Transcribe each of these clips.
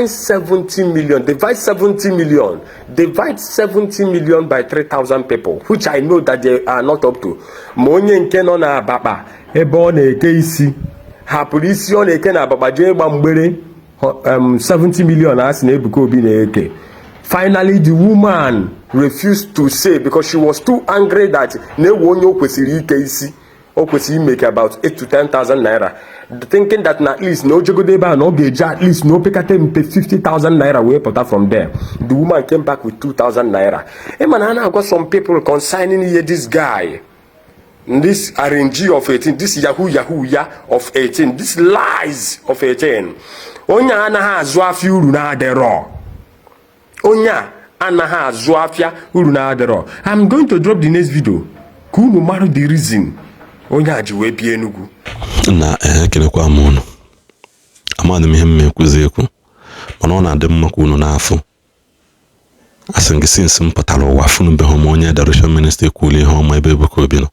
find 70 million. Divide 70 million. Divide 70 million by 3,000 people, which I know that they are not up to. Monye nke no na ababa ebe ọ na-eke isi hapụrụ isi ọ na-eke na ababa jee gba mgbere 70 million asị na Ebuka Obi na-eke. Finally, the woman refused to say because she was too angry that na-ewe onye o kwesịrị ike isi o kwesịrị make about 8 to 10,000 naira, thinking that na at least no jogodeba no geje at least no pekate mpe 50,000 naira wee pụta from there. The woman came back with 2,000 naira. Man, I got some people consigning here this guy, this RNG of 18, this yahoo ya of 18, this lies of 18. Onya anaghị azụ afịa uru na-adịrọ. Onya anaghị azụ afịa uru na-adịrọ. I'm going to drop the next video ka unu mara the reason onye a ji wee bie Enugu. Na kelekwa m unu. Amadị m ihe m ekwuzi ekwu, mana ọ na-adị mma ka unu n'afọ. Asị gị since m pụtara ụwa fụnụbeghị m onye Adoration ministry kwuli ihe ọma ebe Ebuka Obi nọ.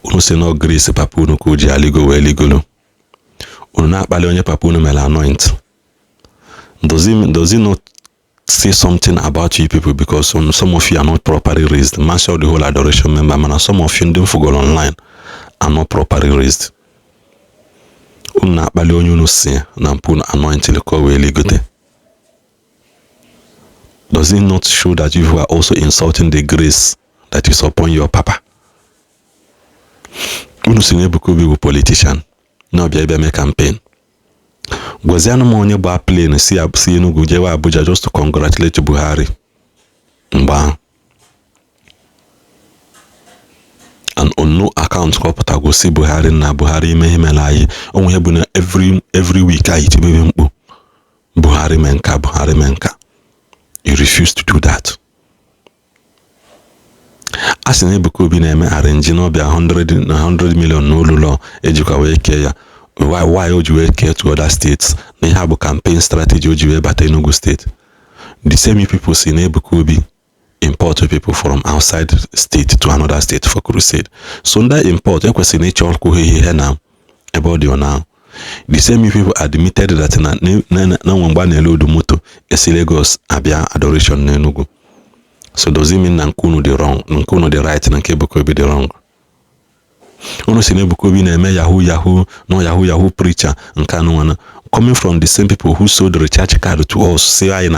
Unu si na Grace papa unu ka o ji aligo wee ligolo. Unu na-akpali onye papa unu mere anoint. Does he not say something about you people, because some of you are not properly raised? Marshal the whole Adoration member, man, some of you didn't go online are not properly raised. Na akpali onye unu si na mpụ anoint ko wee ligote. Does it not show that you are also insulting the grace that is upon your papa? Unu si Ebuka Obi bụ politician na ọbịa ebe me campaign. Gwazianụ m onye gba plane si Enugu jewa Abuja just to congratulate Buhari. Mgba and on no account kọpụta gosi Buhari na Buhari ime mela anyị onwe ihe bụ na every week anyị tibebe mkpu Buhari menka Buhari menka. You refuse to do that. Asị na Ebuka Obi na-eme arrange n'ọbịa 100 million n'ụlọ ejikwa wee kee ya. Why would you care to other states? They have a campaign strategy would you but Enugu state. The same people see Ebuka Obi import people from outside state to another state for crusade. So that import here now about you now. The same people admitted that na wambane load moto esi Lagos abia Adoration Enugu. So does it mean Nkunu the wrong, Nkunu the right, and Ebuka Obi the wrong? Unu si Ebuka Obi na-eme yahoo preacher nke anụnwana, coming from the same people who sold the recharge card to us, say anyị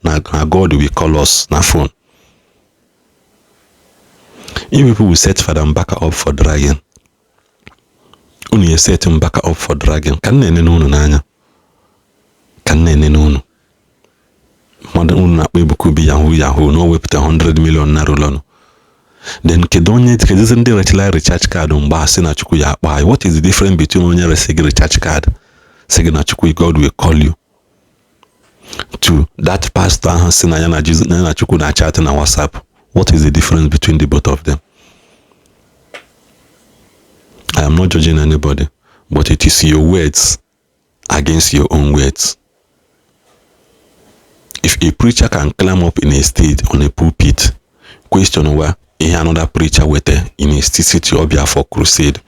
na God will call us na phone. You people will set Father Mbaka up for dragging. Unu ye set Mbaka up for dragging. Ka nne n'unu n'anya. Ka nne n'unu. Mmadụ unu na-akpọ Ebuka Obi yahoo no wepụta 100 million na rụlọnụ. Then kedonye ndị retila recharge card mgbe asị na Chukwu ya akpa. What is the difference between onye resigi recharge card sị na Chukwu God will call you to that pastor ahụ sị na ya na Chukwu na chat na WhatsApp? What is the difference between the both of them? I am not judging anybody, but it is your words against your own words. If a preacher can climb up in a stage on a pulpit, question where another preacher with in a city obia for crusade,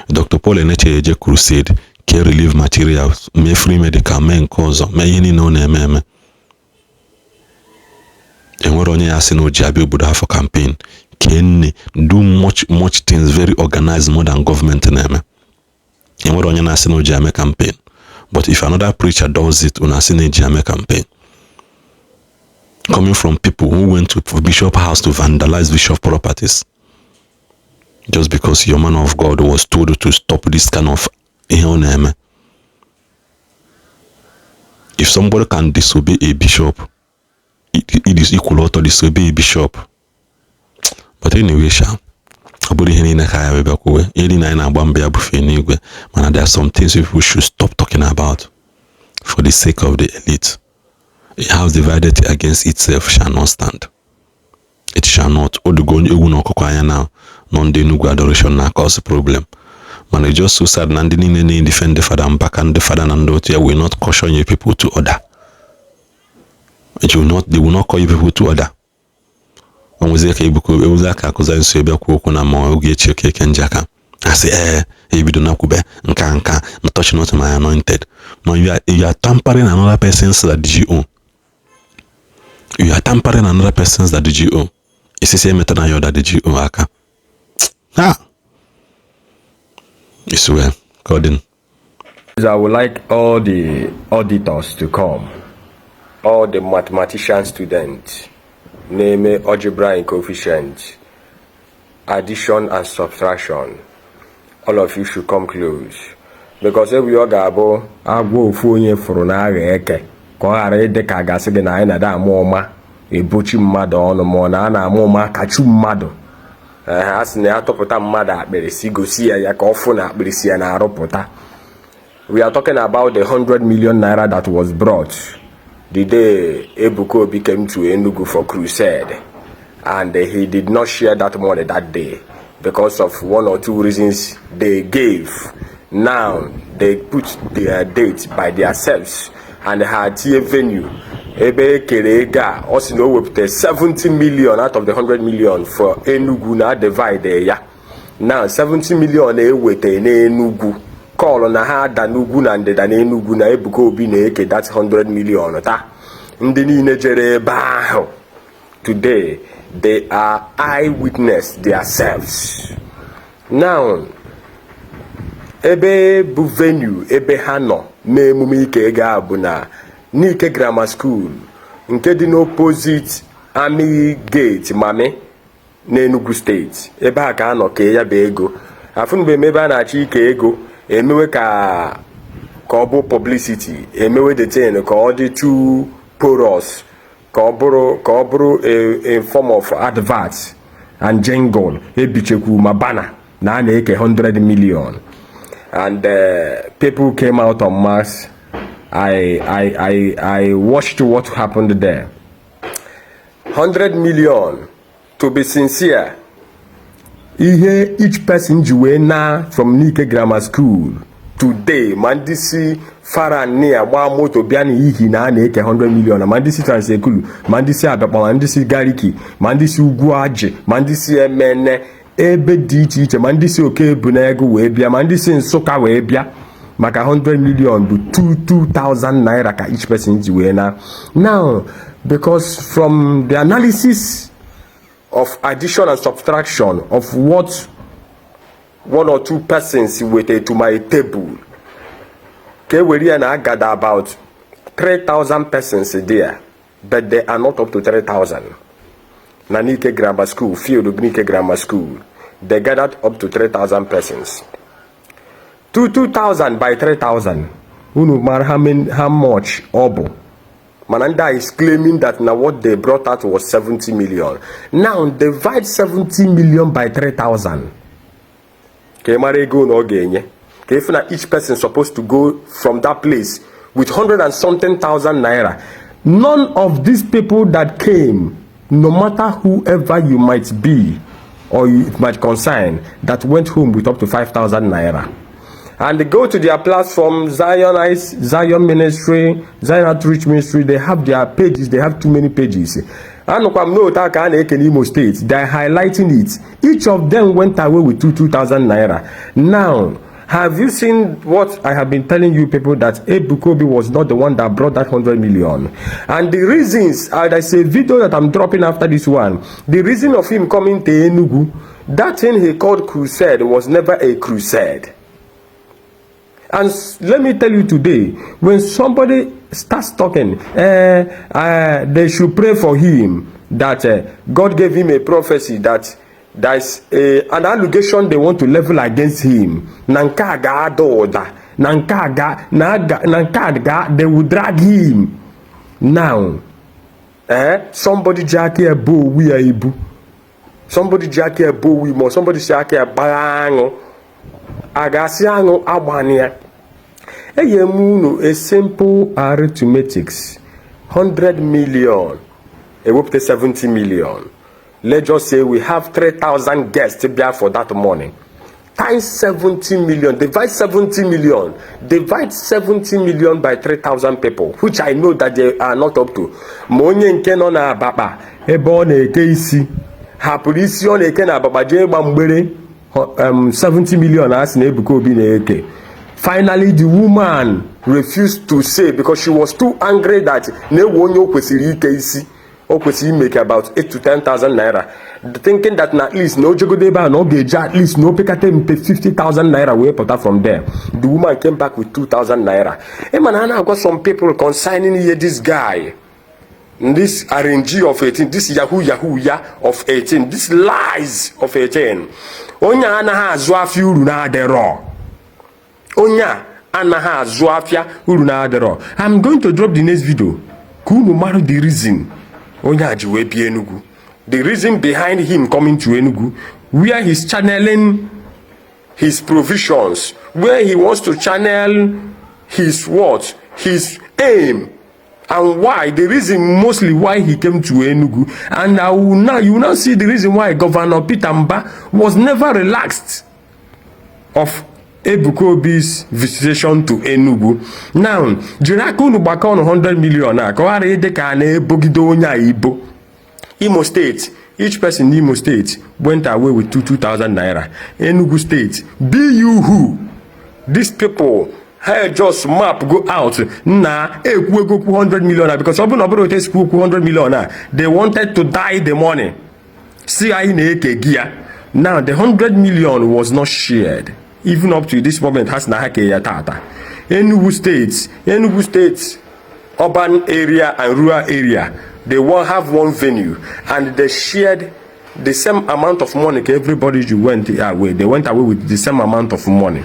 Dr. Paul Eneche crusade, care relief materials, me free medical, men cause, me yini no name. And we're only asking no Jabi Buddha for campaign. Can do much things very organized more than government name. And we're only asking no Jame campaign. But if another preacher does it, we're asking a Jame campaign. Coming from people who went to Bishop house to vandalize Bishop properties. Just because your man of God was told to stop this kind of name. If somebody can disobey a bishop, it is equal to disobey a bishop. But anyway, there are some things people should stop talking about for the sake of the elite. A house divided against itself shall not stand. It shall not. Now, non-Enugu Adoration now cause a problem. Man, it's just so sad. Nandini defend the father and back and the father and daughter will not caution you people to order. They will not call you people to order. I say, you do not kube, nka, not touch not my anointed. No, you are tampering another person's that you are tampering another person's that It's the same method that the aka. It's well, Gordon. I would like all the auditors to come, all the mathematician students, name algebra and coefficient, addition and subtraction. All of you should come close, because if we all go, I go for you for an hour. Kohare de kagasị na anyị na-ada amụ ọma ebochi mmadụ ọnụ ma na ana amụ ọma kachu mmadụ a sị na ya tọpụta mmadụ akpịrị si gosi ya ka ọfụ na akpịrị si ya na arụpụta. We are talking about the 100 million naira that was brought the day Ebuka Obi came to Enugu for crusade, and he did not share that money that day because of one or two reasons they gave. Now they put their date by themselves and had a venue. Ebe Kerega also know with the 70 million out of the 100 million for Enugu na divide ya. Now 70 million with Enugu. Call on a hard than Nugu and the Enugu na Ebuka Obi na eke that's 100 million. Ndini nejere baho. Today they are eyewitness themselves. Now ebe bu venue ebe hano me emume ike ga bụ na Nike Grammar School nke dị n'opposite Army Gate Mame n'Enugu State. Ebe a ka anọ ka ya bụ ego afụnube ebe a na-achọ ike ego emewe ka ọ bụ publicity, emewe detain ka ọ dị too porous, ka ọ bụrụ a form of advert and jingle ebichekwu ma banner na a na-eke 100 million. And people came out en mass. I watched what happened there. 100 million, to be sincere. Each person na from Nike Grammar School today, Mandisi far and near, moto biani ihi na eke 100 million. Mandisi Transekulu, Mandisi Ababa, Mandisi Gariki, Mandisi Uguaje, Mandisi Emene. Ebe dị iche iche ma ndị si oke bụ na ego wee bịa ma ndị si Nsụka wee bịa maka 100 million bụ 2,000 naira ka each person ji wee na. Now because from the analysis of addition and subtraction of what one or two persons waited to my table, okay, we na gather about 3,000 persons there, but they are not up to 3,000. Na Nike Grammar School, field of Nike Grammar School, they gathered up to 3,000 persons. 2,000 by 3,000. How much? Obo. Mananda is claiming that now what they brought out was 70 million. Now divide 70 million by 3,000. Okay, go no gain. Okay, if each person supposed to go from that place with 100 and something thousand naira. None of these people that came, no matter whoever you might be or it might concern, that went home with up to 5,000 naira. And they go to their platform, Zion Ministry, Zion Outreach Ministry, they have their pages, they have too many pages. And Imo State, they're highlighting it. Each of them went away with 2,000 naira. Now, have you seen what I have been telling you people, that Ebuka Obi was not the one that brought that 100 million? And the reasons, there's a video that I'm dropping after this one. The reason of him coming to Enugu, that thing he called crusade was never a crusade. And let me tell you today, when somebody starts talking, they should pray for him, that God gave him a prophecy that there's an allegation they want to level against him. Nankaga, they will drag him. Now, somebody jackie a bow, we are ibu. Somebody jackie a bow, we more. Somebody jackie a bango. Agasiano abania. A simple arithmetics. 100 million. Up to 70 million. Let's just say we have 3,000 guests to bear for that morning. Times 70 million. Divide 70 million. Divide 70 million by 3,000 people, which I know that they are not up to. Monye nkeno na baba. Ebo na eke isi. Hapulisi on eke na baba je bambere. 70 million as na Ebuka Obi na-eke. Finally, the woman refused to say because she was too angry that na-ewe onye o kwesịrị ike isi o kwesịrị make about 8 to 10,000 naira, thinking that na at least na ojegode ebe a na ọ ga-eji at least na opekata mpe 50,000 naira wee pụta from there. The woman came back with 2,000 naira. Emana na agwa some people concerning here this guy, this RNG of 18, this yahoo ya of 18, this lies of 18. Onya anaghị azụ afịa uru na-adịrọ. Onya anaghị azụ afịa uru na-adịrọ. I'm going to drop the next video ka unu mara the reason Onya ji wee bịa Enugu. The reason behind him coming to Enugu, where he's channeling his provisions, where he wants to channel his what? His aim. And why? The reason mostly why he came to Enugu. And you will now see the reason why Governor Peter Mba was never relaxed of Ebuka Obi's visitation to Enugu. Now, Jiraka unu gbaka on 100 million na ka wara ide ka na ebogido onye Igbo. Imo State, each person in Imo State went away with 2,000 naira. Enugu State, be you who? These people had just map go out na ekwu ego 100 million because open obodo te school 100 million they wanted to die the money. See I na eke gia. Now the 100 million was not shared. Even up to this moment has na hake ya tata. Enugu State, urban area and rural area, they won't have one venue and they shared the same amount of money. Everybody went away. They went away with the same amount of money.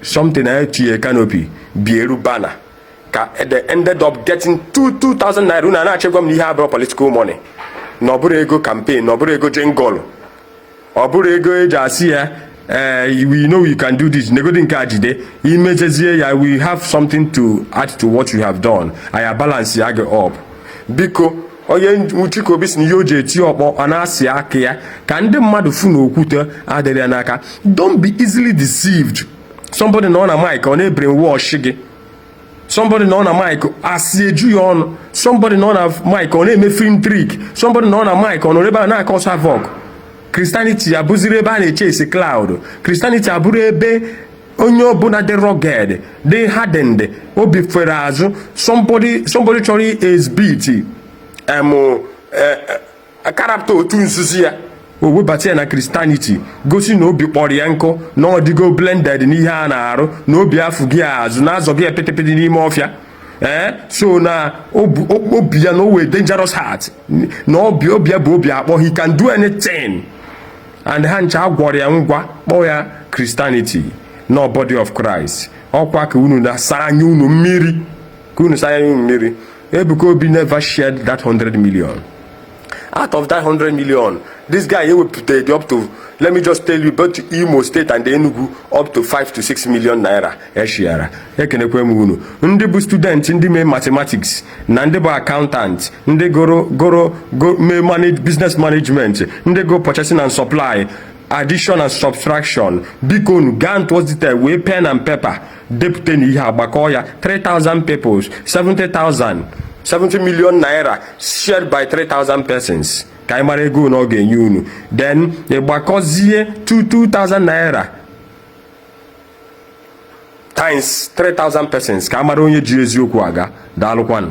Something a canopy, Bieru banner. They ended up getting 2,000 naira. Una na chegwa mni ha political money. Nobure ego campaign, nobure ego jengolo. Obure ego ejasi we know you can do this. Negodin kajide. Images here, we have something to add to what you have done. I balance yage up. Biko oye uchiko bis ni yoje ti opo anasi aka ya ka ndị mmadụ fu na okwute adịrị n'aka. Don't be easily deceived. Somebody no na mic on a brainwash gị. Somebody no na mic asi eju ya ọnụ. Somebody no na mic on a film trick. Somebody no na mic on ebe na cause havoc. Christianity abụziri ebe a na-echase cloud. Christianity abụrụ ebe onye ọbụla dị rugged, dị hardened, obi fere azụ. Somebody chọrọ exhibit a character otu nzuzi ya o webata na Christianity gosi na obi kpọrọ ya nkụ na ọdịgo blended n'ihe a na-arụ na obi afụ gị azụ na azọ gị epetepete n'ime ọfịa. So na obi ya na owe dangerous heart na obi ya bụ obi akpọ he can do anything and ha ncha agwọrọ ya ngwa kpọọ ya Christianity no body of Christ. Ọkwa ka unu na saa anya unu mmiri ka unu saa anya unu mmiri. Ebuka Obi never shared that 100 million. Out of that 100 million, this guy he will put it up to, let me just tell you, both Imo State and Enugu, up to 5 to 6 million naira. Eshiara. Ekenekwe munu. Ndị bụ student, ndị me mathematics, na ndị bụ accountant, ndị go manage business management, ndị go purchasing and supply, addition and subtraction. Bikonu Gant was it way pen and paper. Deputy ihe agbakọ ya 3,000 people, 70 million naira shared by 3,000 persons. Kaimara ego no ga-enye unu. Then gbakọzie 2,000 naira times 3,000 persons. Ka amara onye ji eziokwu aga. Daalụkwanụ.